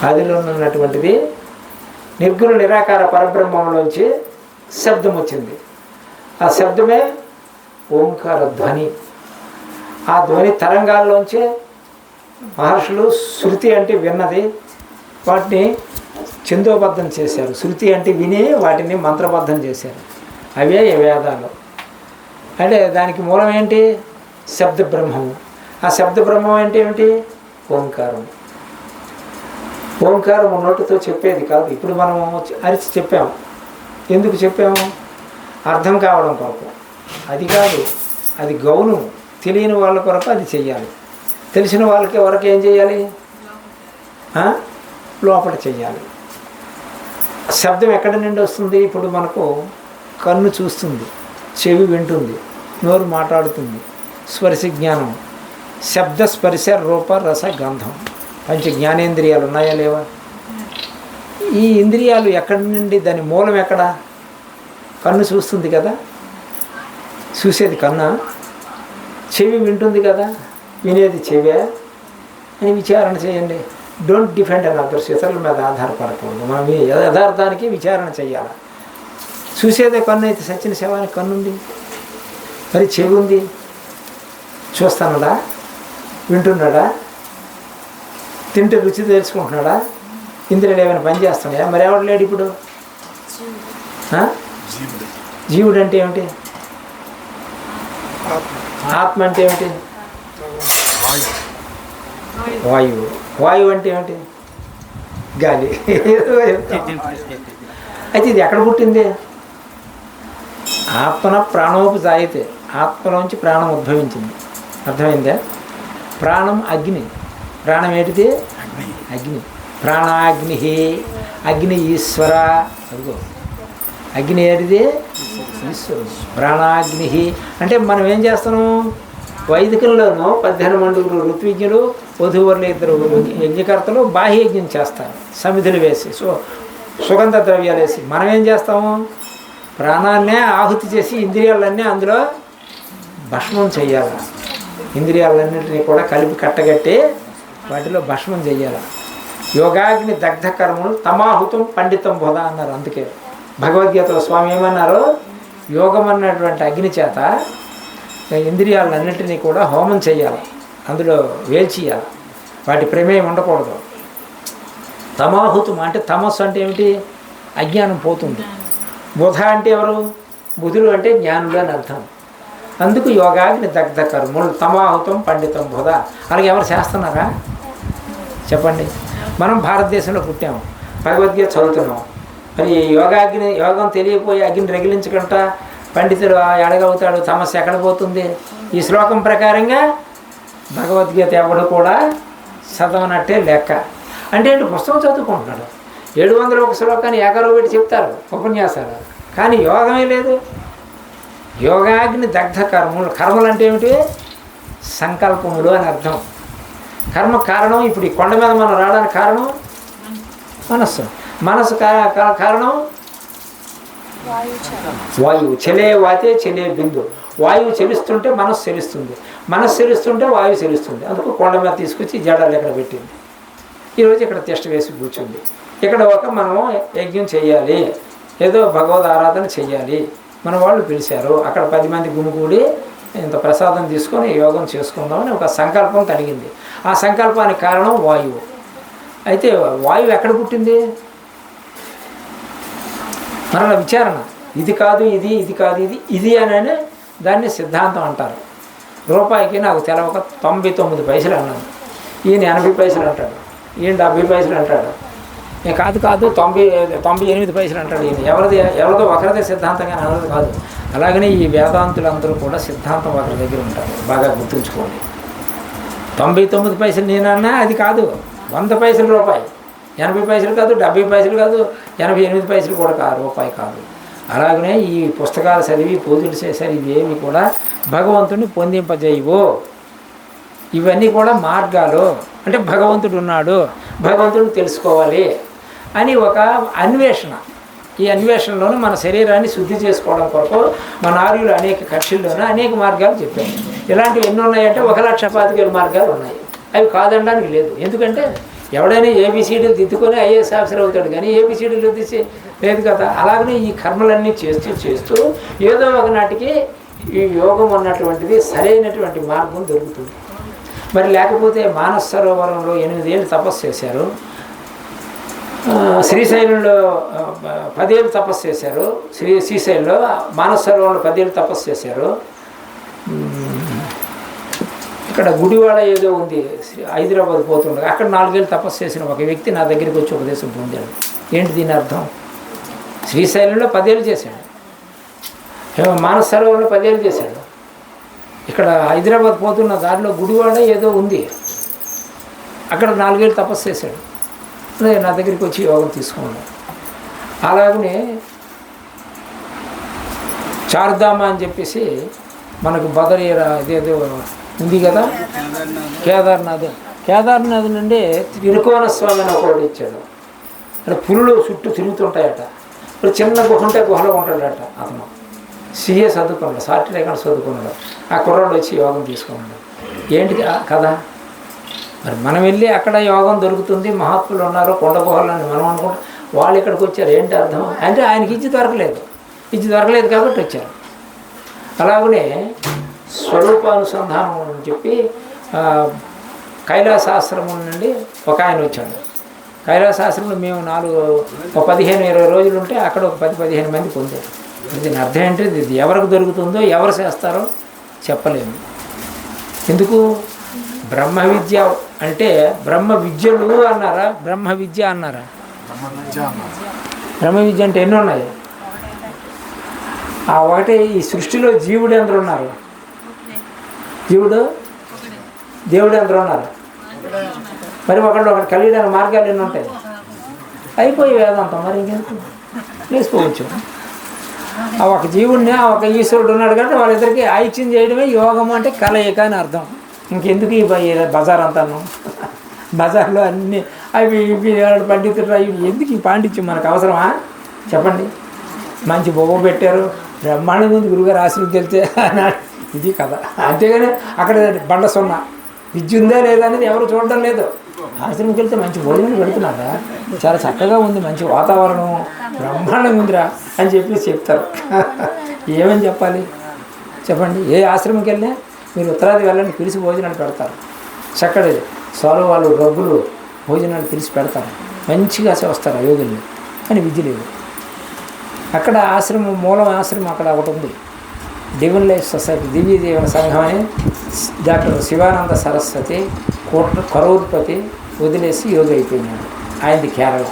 ఆదిలో ఉన్నటువంటిది నిర్గుణ నిరాకార పరబ్రహ్మంలోంచి శబ్దం వచ్చింది. ఆ శబ్దమే ఓంకార ధ్వని. ఆ ధ్వని తరంగాల్లోంచే మహర్షులు శృతి అంటే విన్నది వాటిని ఛందోబద్ధం చేశారు. శృతి అంటే విని వాటిని మంత్రబద్ధం చేశారు. అవే వేదాలు. అంటే దానికి మూలం ఏంటి? శబ్ద బ్రహ్మము. ఆ శబ్ద బ్రహ్మం అంటే ఏమిటి? ఓంకారం. ఓంకారం నోటితో చెప్పేది కాదు. ఇప్పుడు మనం అరిచి చెప్పాము. ఎందుకు చెప్పాము? అర్థం కావడం కొరకు. అది కాదు, అది గౌను. తెలియని వాళ్ళ కొరకు అది చెయ్యాలి. తెలిసిన వాళ్ళకి వరకు ఏం చేయాలి? లోపల చెయ్యాలి. శబ్దం ఎక్కడి నుండి వస్తుంది? ఇప్పుడు మనకు కన్ను చూస్తుంది, చెవి వింటుంది, నోరు మాట్లాడుతుంది, స్పర్శ జ్ఞానం, శబ్ద స్పర్శ రూప రస గంధం, పంచ జ్ఞానేంద్రియాలు ఉన్నాయా లేవా? ఈ ఇంద్రియాలు ఎక్కడి నుండి, దాని మూలం ఎక్కడ? కన్ను చూస్తుంది కదా, చూసేది కన్నా. చెవి వింటుంది కదా, వినేది చెవే అని విచారణ చేయండి. డోంట్ డిఫెండ్ అని అదర్స్. ఇతరుల మీద ఆధారపడకూడదు. మనం యథార్థానికి విచారణ చేయాలి. చూసేదే కన్ను అయితే సచిన శవానికి కన్నుంది, మరి చెవి ఉంది. చూస్తున్నాడా? వింటున్నాడా? తింటే రుచి తెలుసుకుంటున్నాడా? ఇంద్రియాలు ఏమైనా పని చేస్తున్నాయా? మరి ఎవడు లేడు ఇప్పుడు? జీవుడు అంటే ఏమిటి? ఆత్మ అంటే ఏమిటి? వాయువు. వాయువు అంటే ఏమిటి? గాలి. అయితే ఇది ఎక్కడ పుట్టింది? ఆత్మన ప్రాణోపజాయితే. ఆత్మలోంచి ప్రాణం ఉద్భవించింది. అర్థమైందా? ప్రాణం అగ్ని. ప్రాణం ఏంటిది? అగ్ని. ప్రాణాగ్ని. అగ్ని ఈశ్వర. అదిగో అగ్ని ఏంటిది? ఈశ్వరుడు. ప్రాణాగ్ని అంటే మనం ఏం చేస్తున్నాం? వైదికంలోనూ 18 మండుగురు ఋత్విజ్ఞులు, వధువర్లు 2 యజ్ఞకర్తలు బాహ్యయజ్ఞం చేస్తారు. సమిధులు వేసి సుగంధ ద్రవ్యాలు వేసి. మనం ఏం చేస్తాము? ప్రాణాన్నే ఆహుతి చేసి ఇంద్రియాలన్నీ అందులో భస్మం చెయ్యాలి. ఇంద్రియాలన్నింటినీ కూడా కలిపి కట్టగట్టి వాటిలో భస్మం చెయ్యాలి. యోగాగ్ని దగ్ధ కర్మలు తమాహుతం పండితం బోధ అన్నారు. అందుకే భగవద్గీతలో స్వామి ఏమన్నారు? యోగం అన్నటువంటి అగ్ని చేత ఇంద్రియాలన్నింటినీ కూడా హోమం చేయాలి, అందులో వేల్చేయాలి, వాటి ప్రమేయం ఉండకూడదు. తమాహుతం అంటే తమస్సు అంటే ఏమిటి? అజ్ఞానం పోతుంది. బుధ అంటే ఎవరు? బుధులు అంటే జ్ఞానులు అని అర్థం. అందుకు యోగాగ్ని దగ్ధ కర్మలు తమాహుతం పండితం బుధ. అలాగే ఎవరు చేస్తున్నారా చెప్పండి? మనం భారతదేశంలో పుట్టాము, భగవద్గీత చదువుతున్నాం. మరి యోగం తెలియకపోయి అగ్ని రగిలించకుండా పండితుడు ఎడగవుతాడు? సమస్య ఎక్కడ పోతుంది? ఈ శ్లోకం ప్రకారంగా భగవద్గీత ఎవడు కూడా చదవనట్టే లెక్క. అంటే ఏంటి? పుస్తకం చదువుకుంటున్నాడు. 701 శ్లోకాన్ని ఏకరో పెట్టి చెప్తారు ఉపన్యాసాలు, కానీ యోగమే లేదు. యోగాగ్ని దగ్ధ కర్మలు. కర్మలు అంటే ఏమిటి? సంకల్పములు అని అర్థం. కర్మ కారణం. ఇప్పుడు ఈ కొండ మీద మనం రావడానికి కారణం మనస్సు. మనస్సు కారణం వాయువు. చెలే వాతే చెలే బిందు. వాయువు చెలుస్తుంటే మనస్సు చెలుస్తుంది, మనస్సు చెలుస్తుంటే వాయువు చెలుస్తుంది. అందుకు కొండ మీద తీసుకొచ్చి జడాలు ఎక్కడ పెట్టింది. ఈరోజు ఇక్కడ తిష్ట వేసి కూర్చుంది. ఇక్కడ మనం యజ్ఞం చేయాలి, ఏదో భగవద్ ఆరాధన చెయ్యాలి. మన వాళ్ళు పిలిచారు, అక్కడ 10 మంది గుమిగూడి ఇంత ప్రసాదం తీసుకొని యోగం చేసుకుందామని ఒక సంకల్పం కలిగింది. ఆ సంకల్పానికి కారణం వాయువు. అయితే వాయువు ఎక్కడ పుట్టింది? మరలా విచారణ. ఇది కాదు ఇది, ఇది కాదు ఇది, ఇది అని దాన్ని సిద్ధాంతం అంటారు. రూపాయికి నాకు తెలవక 99 పైసలు అన్నాను. ఈయన 80 పైసలు అంటాడు, ఈయన 70 పైసలు అంటాడు. కాదు 98 పైసలు అంటాడు. ఈయన ఎవరిదో ఒకరిదే సిద్ధాంతంగా అనదు కాదు. అలాగనే ఈ వేదాంతులందరూ కూడా సిద్ధాంతం ఒకరి దగ్గర ఉంటారు. బాగా గుర్తుంచుకోండి. 99 పైసలు నేనన్నా అది కాదు, 100 పైసలు రూపాయి. 80 పైసలు కాదు, 70 పైసలు కాదు, 88 పైసలు కూడా రూపాయి కాదు. అలాగనే ఈ పుస్తకాలు చదివి పూజలు చేశారు, ఇవేమి కూడా భగవంతుడిని పొందింపజేయవు. ఇవన్నీ కూడా మార్గాలు. అంటే భగవంతుడు ఉన్నాడు, భగవంతుడిని తెలుసుకోవాలి అని ఒక అన్వేషణ. ఈ అన్వేషణలోనూ మన శరీరాన్ని శుద్ధి చేసుకోవడం కొరకు మన ఆర్యులు అనేక కక్షల్లోనూ అనేక మార్గాలు చెప్పారు. ఇలాంటివి ఎన్ని ఉన్నాయంటే 1,25,000 మార్గాలు ఉన్నాయి. అవి కాదనడానికి లేదు. ఎందుకంటే ఎవడైనా ఏబిసిడీలు దిద్దుకొని ఐఏఎస్ ఆఫీసర్ అవుతాడు, కానీ ఏబిసిడీలు తీసి లేదు కదా. అలాగనే ఈ కర్మలన్నీ చేస్తూ చేస్తూ ఏదో ఒకనాటికి ఈ యోగం అన్నటువంటిది సరైనటువంటి మార్గం దొరుకుతుంది. మరి లేకపోతే మానస సరోవరంలో 8 ఏళ్ళు తపస్సు చేశారు, శ్రీశైలంలో 10 ఏళ్ళు తపస్సు చేశారు, శ్రీశైలంలో మానస సరోవరంలో 10 ఏళ్ళు తపస్సు చేశారు. ఇక్కడ గుడివాడ ఏదో ఉంది హైదరాబాద్ పోతుండగా అక్కడ 4 ఏళ్ళు తపస్సు చేసిన ఒక వ్యక్తి నా దగ్గరికి వచ్చి ఉపదేశం పొందాడు. ఏంటి దీని అర్థం? శ్రీశైలంలో 10 ఏళ్ళు చేశాడు, మానస సరోవరంలో 10 ఏళ్ళు చేశాడు. ఇక్కడ హైదరాబాద్ పోతున్న దారిలో గుడివాడ ఏదో ఉంది, అక్కడ 4 ఏళ్ళు తపస్సు చేశాడు. నా దగ్గరికి వచ్చి యోగం తీసుకున్నాడు. అలాగనే చార్ధామ అని చెప్పేసి మనకు బదరీరా ఇదేదో ఉంది కదా, కేదార్నాథ్ నుండి తిరుకోన స్వామి అని ఒకటి ఇచ్చాడు. అంటే పులులు చుట్టూ తిరుగుతుంటాయట. ఇప్పుడు చిన్న గుహ ఉంటే గుహలో ఉంటాడట. అతను సిఏ చదువుకున్నాడు, సాఫ్ట్వేర్ అకౌంట్ చదువుకున్నాడు. ఆ కుర్రాడు వచ్చి యోగం తీసుకున్నాడు. ఏంటి కదా, మరి మనం వెళ్ళి అక్కడ యోగం దొరుకుతుంది, మహాత్ములు ఉన్నారు కొండ గుహలని మనం అనుకుంటాం. వాళ్ళు ఇక్కడికి వచ్చారు. ఏంటి అర్థం అంటే ఆయనకి ఇచ్చి దొరకలేదు కాబట్టి వచ్చారు. అలాగనే స్వరూపానుసంధానం అని చెప్పి కైలాసాశ్రమం నుండి ఒక ఆయన వచ్చాడు. కైలాసాశ్రమంలో మేము 15-20 రోజులు ఉంటే అక్కడ ఒక 10-15 మంది పొందారు. దీని అర్థం ఏంటి? ఇది ఎవరికి దొరుకుతుందో ఎవరు చేస్తారో చెప్పలేము. ఎందుకు? బ్రహ్మ విద్య అంటే బ్రహ్మ విద్యలు అన్నారా, బ్రహ్మ విద్య అన్నారా? బ్రహ్మ విద్య అంటే ఎన్ని ఉన్నాయి? ఆ ఒకటే. ఈ సృష్టిలో జీవుడు ఎందరు ఉన్నారు? దేవుడు ఎందరు ఉన్నారు? మరి ఒకళ్ళు కలియడానికి మార్గాలు ఎన్ని ఉంటాయి? అయిపోయి వేదాంతం. మరి ఇంకెందుకు వేసుకోవచ్చు. ఆ ఒక జీవుడిని ఆ ఒక ఈశ్వరుడు ఉన్నాడు కాబట్టి వాళ్ళిద్దరికి ఐక్యం చేయడమే యోగం అంటే కలయిక అని అర్థం. ఇంకెందుకు ఈ బజార్ అంతాను? బజార్లో అన్నీ అవి ఇవి పండితులు అవి ఎందుకు ఈ పాండిత్యం మనకు అవసరమా చెప్పండి? మంచి బొమ్మ పెట్టారు, బ్రహ్మాండంగా ఉంది, గురుగారు ఆశ్రమం వెళ్తే అన్నాడు. ఇది కదా. అంతేగాని అక్కడ బండ సున్నా విద్య ఉందా లేదా అనేది ఎవరు చూడడం లేదు. ఆశ్రమంకి వెళ్తే మంచి భోజనం పెడుతున్నారా, చాలా చక్కగా ఉంది, మంచి వాతావరణం, బ్రహ్మాండంగా ఉందిరా అని చెప్పేసి చెప్తారు. ఏమని చెప్పాలి చెప్పండి? ఏ ఆశ్రమంకి వెళ్ళినా మీరు ఉత్తరాది వెళ్ళండి, పిలిచి భోజనాలు పెడతారు. చక్కటి సోలో వాళ్ళు రగ్గులు భోజనాలు పిలిచి పెడతారు, మంచిగా వస్తారు యోగుల్ని. కానీ విద్య లేదు. అక్కడ ఆశ్రమం, మూలం ఆశ్రమం అక్కడ ఒకటి ఉంది, డివైన్ లైఫ్ సొసైటీ, దివ్య జీవన సంఘం అని. డాక్టర్ శివానంద సరస్వతి కరూర్పతి వదిలేసి యోగి అయిపోయినాడు. ఆయనది కేరళ.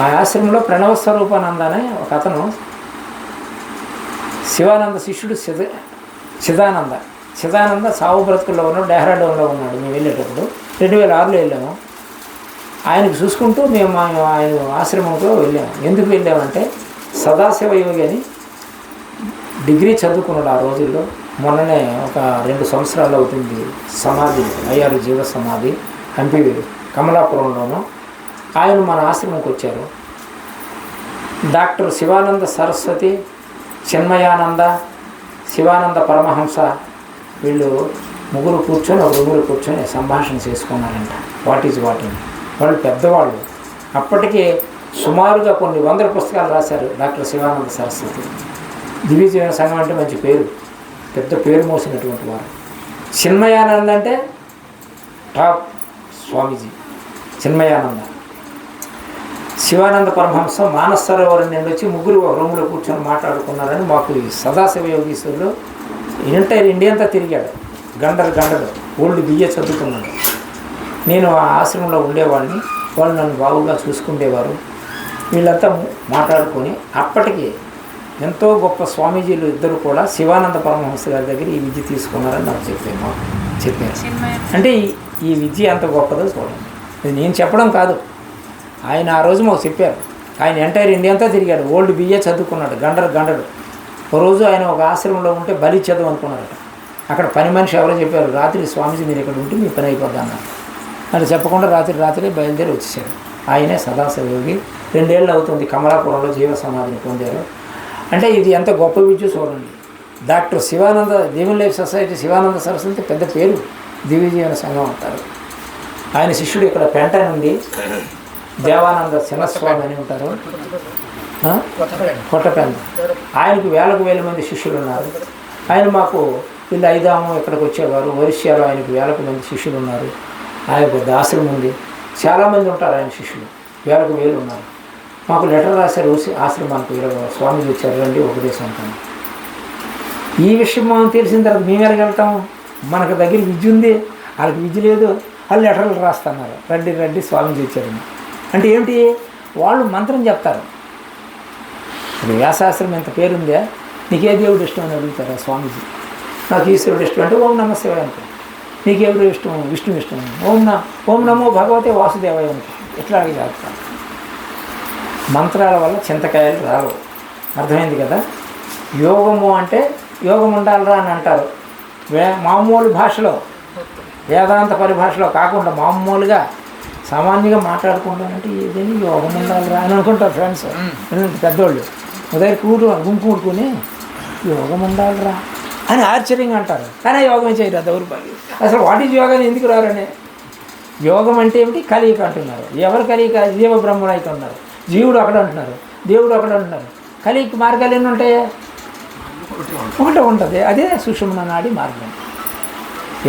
ఆ ఆశ్రమంలో ప్రణవ స్వరూపానంద అనే ఒక అతను, శివానంద శిష్యుడు చిదానంద సావు బ్రతుకుల్లో ఉన్నాడు, డెహ్రాడూన్లో ఉన్నాడు. మేము వెళ్ళేటప్పుడు 2006లో వెళ్ళాము. ఆయనకు చూసుకుంటూ మేము ఆయన ఆశ్రమంలో వెళ్ళాము. ఎందుకు వెళ్ళామంటే సదాశివ యోగి అని డిగ్రీ చదువుకున్నాడు ఆ రోజుల్లో. మొన్ననే ఒక 2 సంవత్సరాలు అవుతుంది సమాధి అయ్యారు, జీవ సమాధి హంపి కమలాపురంలోనూ. ఆయన మన ఆశ్రమంకి వచ్చారు. డాక్టర్ శివానంద సరస్వతి, చిన్మయానంద, శివానంద పరమహంస వీళ్ళు ముగ్గురు కూర్చొని ఒక రూములో కూర్చొని సంభాషణ చేసుకున్నారంట. వాట్ ఈజ్ వాట్ అని. వాళ్ళు పెద్దవాళ్ళు. అప్పటికే సుమారుగా కొన్ని 100 పుస్తకాలు రాశారు డాక్టర్ శివానంద సరస్వతి. దివ్య జీవన సంఘం అంటే మంచి పేరు, పెద్ద పేరు మోసినటువంటి వారు. చిన్మయానంద అంటే టాప్ స్వామీజీ చిన్మయానంద. శివానంద పరమహంస మానస సరోవరం నుండి వచ్చి ముగ్గురు ఒక రూమ్లో కూర్చొని మాట్లాడుకున్నారని మాకు ఈ సదాశివ యోగీశ్వరులు ఎంటైర్ ఇండియా అంతా తిరిగాడు. గండలు ఓల్డ్ బిఏ చదువుకున్నాడు. నేను ఆ ఆశ్రమంలో ఉండేవాడిని, వాళ్ళు నన్ను బాగుగా చూసుకునేవారు. వీళ్ళంతా మాట్లాడుకొని అప్పటికి ఎంతో గొప్ప స్వామీజీలు ఇద్దరు కూడా శివానంద పరమహంస గారి దగ్గర ఈ విద్య తీసుకున్నారని నాకు చెప్పారు. అంటే ఈ విద్య ఎంత గొప్పదో చూడండి. ఇది నేను చెప్పడం కాదు, ఆయన ఆ రోజు మాకు చెప్పారు. ఆయన ఎంటైర్ ఇండియా అంతా తిరిగాడు, ఓల్డ్ బిఏ చదువుకున్నాడు. గండలు ఓ రోజు ఆయన ఒక ఆశ్రమంలో ఉంటే బలి చదువు అనుకున్నారట. అక్కడ పని మనిషి ఎవరో చెప్పారు, రాత్రి స్వామీజీ మీరు ఇక్కడ ఉంటే మీ పని అయిపోద్ది అన్నారు. అది చెప్పకుండా రాత్రి బయలుదేరి వచ్చేసాడు. ఆయనే సదాశివ యోగి. 2 ఏళ్ళు అవుతుంది కమలాపురంలో జీవ సమాధిని పొందారు. అంటే ఇది ఎంత గొప్ప విద్య చూడండి. డాక్టర్ శివానంద, దివ్య లైఫ్ సొసైటీ శివానంద సరస్వతి పెద్ద పేరు, దివ్య జీవన సంఘం అంటారు. ఆయన శిష్యుడు ఇక్కడ పెంట నుండి దేవానంద చిన్నస్వామి అని ఉంటారు, కొట్టపెంట. ఆయనకు వేల మంది శిష్యులు ఉన్నారు. ఆయన మాకు వీళ్ళు ఐదాము ఇక్కడికి వచ్చేవారు. ఒరిస్సాలో ఆయనకు వేలకు మంది శిష్యులు ఉన్నారు. ఆయనకు పెద్ద ఆశ్రమం ఉంది, చాలామంది ఉంటారు ఆయన శిష్యులు, వేలు ఉన్నారు. మాకు లెటర్ రాశారు ఆశ్రమానికి, స్వామిజీ వచ్చారు రండి ఉపదేశం. ఈ విషయం మనం తెలిసిన తర్వాత మేము ఎలాగెళ్తాం? మనకు దగ్గర విద్య ఉంది, వాళ్ళకి విద్య లేదు, వాళ్ళు లెటర్లు రాస్తున్నారు రండి స్వామిజీ వచ్చారని. అంటే ఏమిటి? వాళ్ళు మంత్రం చెప్తారు. ఇప్పుడు వ్యాసాశ్రమం ఎంత పేరుందే, నీకే దేవుడు ఇష్టం అని అడుగుతారు స్వామీజీ. నాకు ఈశ్వరుడు ఇష్టం అంటే ఓం నమ శివాయ అనుకో. నీకెవరు ఇష్టం? విష్ణు ఇష్టం. ఓం నమో భగవతే వాసుదేవాయ అనుకో. ఇట్లా అడుగుతారు. మంత్రాల వల్ల చింతకాయలు రావు. అర్థమైంది కదా? యోగము అంటే యోగం ఉండాలిరా అని అంటారు. మామూలు భాషలో, వేదాంత పరిభాషలో కాకుండా మామూలుగా సామాన్యంగా మాట్లాడుకుంటానంటే ఏదైనా యోగం ఉండాలిరా అని అనుకుంటారు ఫ్రెండ్స్, పెద్దోళ్ళు. ఉదయం గుంపు కూడుకుని యోగం ఉండాలిరా అని ఆశ్చర్యంగా అంటారు. కానీ యోగం చేయరు దౌర్భాగ్యం. అసలు వాట్ ఈజ్ యోగాని ఎందుకు రారని? యోగం అంటే ఏమిటి? కలియిక అంటున్నారు. ఎవరు కలియిక? జీవ బ్రహ్మరైక ఉన్నారు. జీవుడు అక్కడ అంటున్నారు, దేవుడు అక్కడ అంటున్నారు. కలియిక మార్గాలు ఎన్ని ఉంటాయా? ఒకటే ఉంటుంది, అదే సుషుమ్న నాడి మార్గం.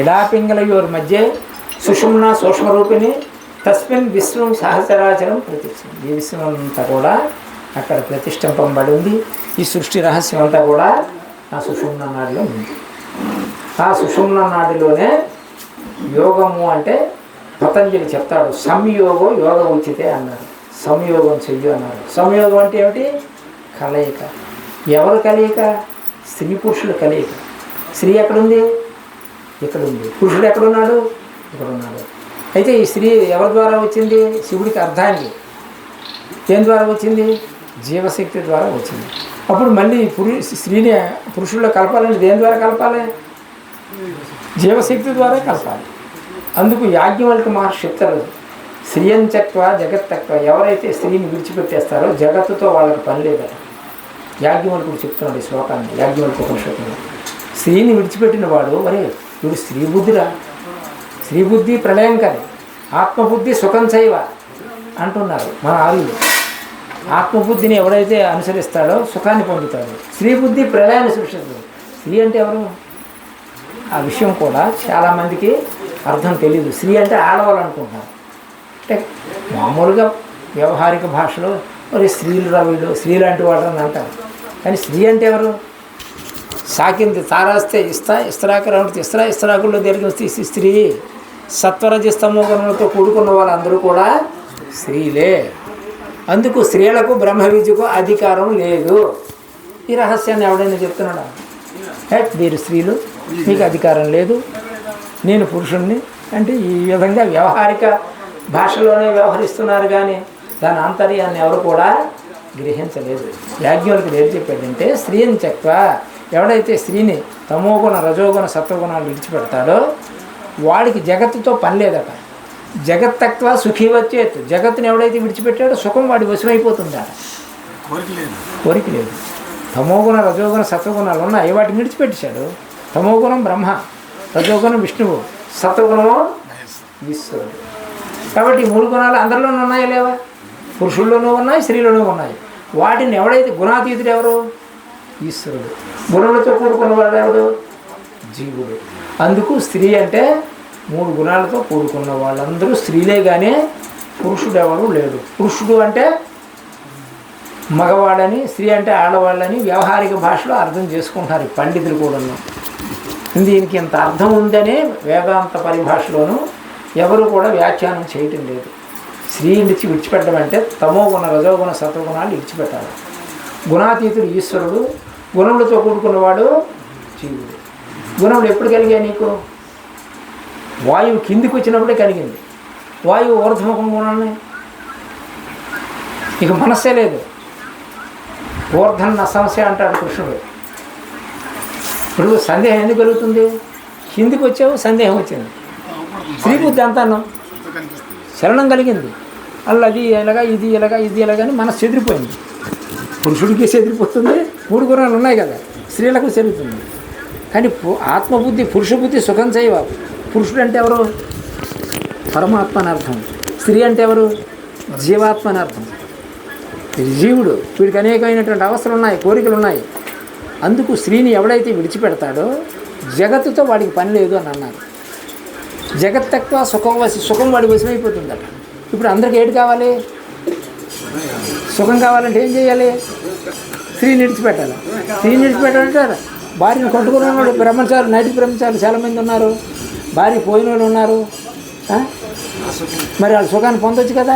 ఇడాపింగళయోర్ మధ్య సుషుమ్న సూక్ష్మరూపిణి తస్మిన్ విశ్వం సహచరాచరం ప్రతిష్టం. ఈ విశ్వం అంతా కూడా అక్కడ ప్రతిష్ఠింపబడి ఉంది. ఈ సృష్టి రహస్యం అంతా కూడా ఆ సుషుమ్న నాడిలో ఉంది. ఆ సుషుమ్న నాడిలోనే యోగము అంటే పతంజలి చెప్తాడు, సంయోగో యోగ ఉచితే అన్నారు. సంయోగం చెయ్యు అన్నారు. సంయోగం అంటే ఏమిటి? కలయిక. ఎవరు కలయిక? స్త్రీ పురుషుల కలయిక. స్త్రీ ఎక్కడుంది? ఇక్కడ ఉంది. పురుషుడు ఎక్కడున్నాడు? ఇక్కడ ఉన్నాడు. అయితే ఈ స్త్రీ ఎవరి ద్వారా వచ్చింది? శివుడికి అర్ధాంగి. దేని ద్వారా వచ్చింది? జీవశక్తి ద్వారా వచ్చింది. అప్పుడు మళ్ళీ స్త్రీని పురుషుల్లో కలపాలంటే దేని ద్వారా కలపాలి? జీవశక్తి ద్వారా కలపాలి. అందుకు యాజ్ఞవల్క మహర్షి చెప్తారు, స్త్రీయంచత్వ జగత్తత్వ. ఎవరైతే స్త్రీని విడిచిపెట్టేస్తారో జగత్తుతో వాళ్ళకి పని లేదట. యాజ్ఞవల్కుడు చెప్తున్నాడు ఈ శ్లోకాన్ని, యాజ్ఞవల్క ఉపనిషత్తులో. స్త్రీని విడిచిపెట్టిన వాడు మరి వీడు స్త్రీ బుద్ధిరా, స్త్రీ బుద్ధి ప్రళయంకరి, ఆత్మబుద్ధి సుఖం చైవ అంటున్నారు మన ఆర్యులు. ఆత్మబుద్ధిని ఎవడైతే అనుసరిస్తాడో సుఖాన్ని పొందుతాడు. స్త్రీ బుద్ధి ప్రళయాన్ని సృష్టిస్తుంది. స్త్రీ అంటే ఎవరు? ఆ విషయం కూడా చాలామందికి అర్థం తెలియదు. స్త్రీ అంటే ఆడవాళ్ళు అనుకుంటున్నారు. అంటే మామూలుగా వ్యవహారిక భాషలో మరి స్త్రీలు రా వీళ్ళు, స్త్రీ లాంటి వాళ్ళు అని అంటారు. కానీ స్త్రీ అంటే ఎవరు? సాకింది తారాస్తే ఇస్త్రాకరణ ఇస్త్రాకుల్లో జరిగిన స్త్రీ. సత్వరజస్తమో గుణాలతో కూడుకున్న వాళ్ళందరూ కూడా స్త్రీలే. అందుకు స్త్రీలకు బ్రహ్మ విద్యకు అధికారం లేదు. ఈ రహస్యాన్ని ఎవడైనా చెప్తున్నాడా? మీరు స్త్రీలు, మీకు అధికారం లేదు, నేను పురుషుణ్ణి అంటే ఈ విధంగా వ్యవహారిక భాషలోనే వ్యవహరిస్తున్నారు. కానీ దాని ఆంతర్యాన్ని ఎవరు కూడా గ్రహించలేదు. యాజ్ఞవల్కుడు ఏం చెప్పాడంటే, స్త్రీని చెక్క ఎవడైతే స్త్రీని తమోగుణ రజోగుణ సత్వగుణాలు విడిచిపెడతాడో వాడికి జగత్తుతో పని లేదట. జగత్తత్వ సుఖీ వచ్చేది. జగత్తుని ఎవడైతే విడిచిపెట్టాడో సుఖం వాడి వశమైపోతుంది. కోరిక లేదు. తమోగుణ రజోగుణ సత్వగుణాలు ఉన్నాయి, వాటిని విడిచిపెట్టేశాడు. తమోగుణం బ్రహ్మ, రజోగుణం విష్ణువు, సత్వగుణము ఈశ్వరుడు. కాబట్టి ఈ మూడు గుణాలు అందరిలోనూ ఉన్నాయా లేవా? పురుషుల్లోనూ ఉన్నాయి, స్త్రీలోనూ ఉన్నాయి. వాటిని ఎవడైతే గుణాతీతుడు ఎవరు? ఈశ్వరుడు. గుణములతో కూడుకున్న వాడు ఎవడు? జీవుడు. అందుకు స్త్రీ అంటే మూడు గుణాలతో కూడుకున్న వాళ్ళందరూ స్త్రీలే, కానీ పురుషుడు ఎవరు లేడు. పురుషుడు అంటే మగవాడని, స్త్రీ అంటే ఆడవాళ్ళని వ్యవహారిక భాషలో అర్థం చేసుకుంటున్నారు పండితులు కూడా. దీనికి ఇంత అర్థం ఉందని వేదాంత పరిభాషలోనూ ఎవరు కూడా వ్యాఖ్యానం చేయటం లేదు. స్త్రీని విడిచిపెట్టడం అంటే తమో గుణ రజోగుణ సత్వగుణాలు విడిచిపెట్టాలి. గుణాతీతుడు ఈశ్వరుడు, గుణములతో కూడుకున్నవాడు జీవుడు. గుణములు ఎప్పుడు కలిగాయి నీకు? వాయువు కిందికి వచ్చినప్పుడే కలిగింది. వాయువు ఊర్ధ్వముఖం గుణాన్ని, ఇక మనస్సే లేదు. ఊర్ధన్న సమస్య అంటాడు కృష్ణుడు. ఇప్పుడు సందేహం ఎందుకు కలుగుతుంది? కిందికి వచ్చావు, సందేహం వచ్చింది. స్త్రీ బుద్ధి అంతాను శరణం కలిగింది. అల్లది ఎలాగా, ఇది ఎలాగా, ఇది ఎలాగని మనసు చెదిరిపోయింది. పురుషుడికి చెదిరిపోతుంది, మూడు గుణాలు ఉన్నాయి కదా, స్త్రీలకు చెరుగుతుంది. కానీ ఆత్మబుద్ధి పురుష బుద్ధి సుఖం చేయవ. పురుషుడు అంటే ఎవరు? పరమాత్మ అని అర్థం. స్త్రీ అంటే ఎవరు? జీవాత్మ అని అర్థం. ఇది జీవుడు, వీడికి అనేకమైనటువంటి అవసరాలు ఉన్నాయి, కోరికలు ఉన్నాయి. అందుకు స్త్రీని ఎవడైతే విడిచిపెడతాడో జగత్తుతో వాడికి పని లేదు అని అన్నారు. జగత్ తక్కువ సుఖం వాడి వశమైపోతుందట. ఇప్పుడు అందరికి ఏడు కావాలి? సుఖం కావాలంటే ఏం చేయాలి? స్త్రీని విడిచిపెట్టాలి. స్త్రీని విడిచిపెట్టాలంటే భార్యను కొట్టుకుని ఉన్నాడు బ్రహ్మచారులు, నైతిక బ్రహ్మచారులు చాలామంది ఉన్నారు. భార్య పోయిన వాళ్ళు ఉన్నారు. మరి వాళ్ళు సుఖాన్ని పొందొచ్చు కదా.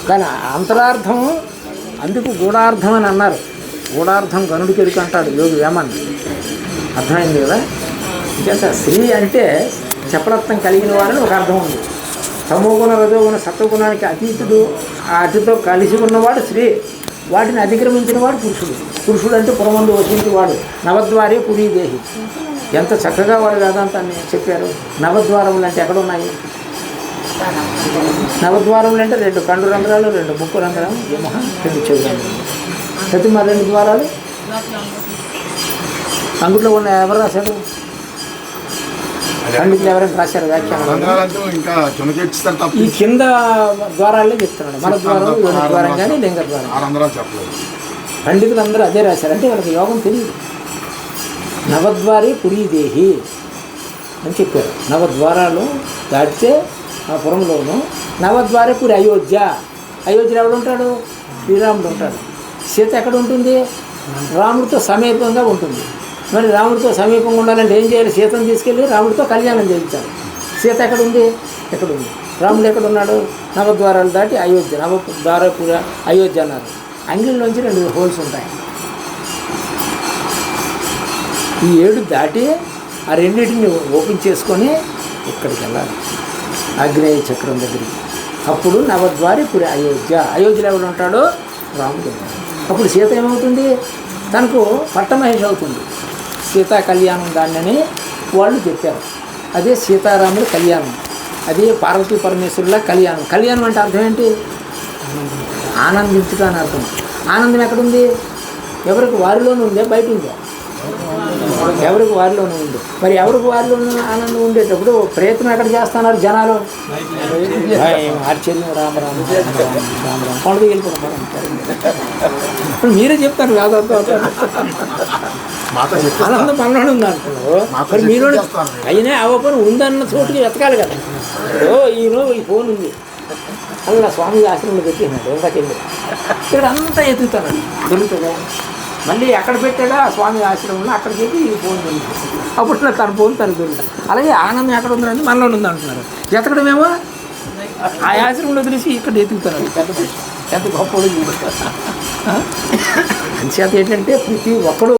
దాని అంతరార్థం, అందుకు గూఢార్థం అని అన్నారు. గూఢార్థం గనుడికి ఎరుక అంటాడు యోగి వేమన్. అర్థమైంది కదా. ఇంకేత స్త్రీ అంటే చపలత్వం కలిగిన వాడని ఒక అర్థం ఉంది. తమోగుణ రజోగుణ సత్వగుణానికి అతీతుడు, అటుతో కలిసి ఉన్నవాడు స్త్రీ. వాటిని అతిక్రమించిన వాడు పురుషుడు. పురుషుడు అంటే పురమందు వసించి వాడు. నవద్వారే పురీదేహి. ఎంత చక్కగా వాడు వేదాంతాన్ని చెప్పారు. నవద్వారములు అంటే ఎక్కడున్నాయి? నవద్వారములు అంటే 2 కండు రంధ్రాలు, 2 ముక్కు రంధ్రాలు, 2 చెవి రంధ్రాలు. ప్రతి మరి 2 ద్వారాలు. అంగుట్లో ఉన్న ఎవరు రాశారు? పండితులు ఎవరైనా రాశారు వ్యాఖ్యానం? ఈ కింద ద్వారాలే చెప్తున్నాడు. మన ద్వారం, యోని ద్వారం కానీ లింగ ద్వారం. పండితులు అందరూ అదే రాశారు. అంటే వాళ్ళకి యోగం తెలియదు. నవద్వారే పురీదేహి అని చెప్పారు. నవద్వారాలు దాటితే ఆ పురంలోను నవద్వారే పురి అయోధ్య. అయోధ్యలో ఎవడు ఉంటాడు? శ్రీరాముడు ఉంటాడు. సీత ఎక్కడ ఉంటుంది? రాముడితో సమీపంగా ఉంటుంది. మరి రాముడితో సమీపంగా ఉండాలంటే ఏం చేయాలి? సీతను తీసుకెళ్ళి రాముడితో కళ్యాణం చేయించాలి. సీత ఎక్కడుంది? ఎక్కడుంది? రాముడు ఎక్కడున్నాడు? నవద్వారాలు దాటి అయోధ్య. నవద్వారపుర అయోధ్య అన్నారు. అంగిల్లోంచి 2 హోల్స్ ఉంటాయి. ఈ 7 దాటి ఆ రెండింటిని ఓపెన్ చేసుకొని ఇక్కడికి వెళ్ళాలి, ఆగ్నేయ చక్రం దగ్గరికి. అప్పుడు నవద్వారి పురి అయోధ్య. అయోధ్యలో ఎవడు ఉంటాడో? రాముడు. అప్పుడు సీత ఏమవుతుంది? తనకు పట్టమహేష్ అవుతుంది. సీతా కళ్యాణం దాన్ని వాళ్ళు చెప్పారు. అదే సీతారాముల కళ్యాణం, అదే పార్వతీ పరమేశ్వరుల కళ్యాణం. కళ్యాణం అంటే అర్థం ఏంటి? ఆనందించుట అని అర్థం. ఆనందం ఎక్కడుంది? ఎవరికి వారిలోనూ ఉందే, బయట ఉందే? ఎవరికి వారిలోనూ ఉంది. మరి ఎవరికి వారిలోనూ ఆనందం ఉండేటప్పుడు ప్రయత్నం ఎక్కడ చేస్తున్నారు జనాలు? ఆశ్చర్యం. రామ రామ రామ రామ కొండకి వెళ్ళిపోతాం. ఇప్పుడు మీరే చెప్తారు వేదాంతం ఆనందం మనలోనే ఉంది అంటున్నారు. మరి మీరు అయినా అవ్వపని ఉందన్న చోటుకి వెతకాలి కదా. ఈరోజు ఈ ఫోన్ ఉంది, అలా స్వామి ఆశ్రమంలో పెట్టినాడు. ఇంతకెళ్ళి ఇక్కడ అంతా ఎత్తుతాడు, దొరుకుతుందా? మళ్ళీ ఎక్కడ పెట్టాడా స్వామి ఆశ్రమంలో, అక్కడికి వెళ్ళి ఈ ఫోన్ దొరుకుతుంది. అప్పుడు తన ఫోన్ తనకు దొరుకుతుంది. అలాగే ఆనందం ఎక్కడ ఉందని మనలో ఉంది అంటున్నారు. ఎతకడమేమో ఆ ఆశ్రమంలో తెలిసి ఇక్కడ ఎత్తుకుతున్నాడు. పెద్ద గొప్ప అంచేత ఏంటంటే ప్రతి ఒక్కడు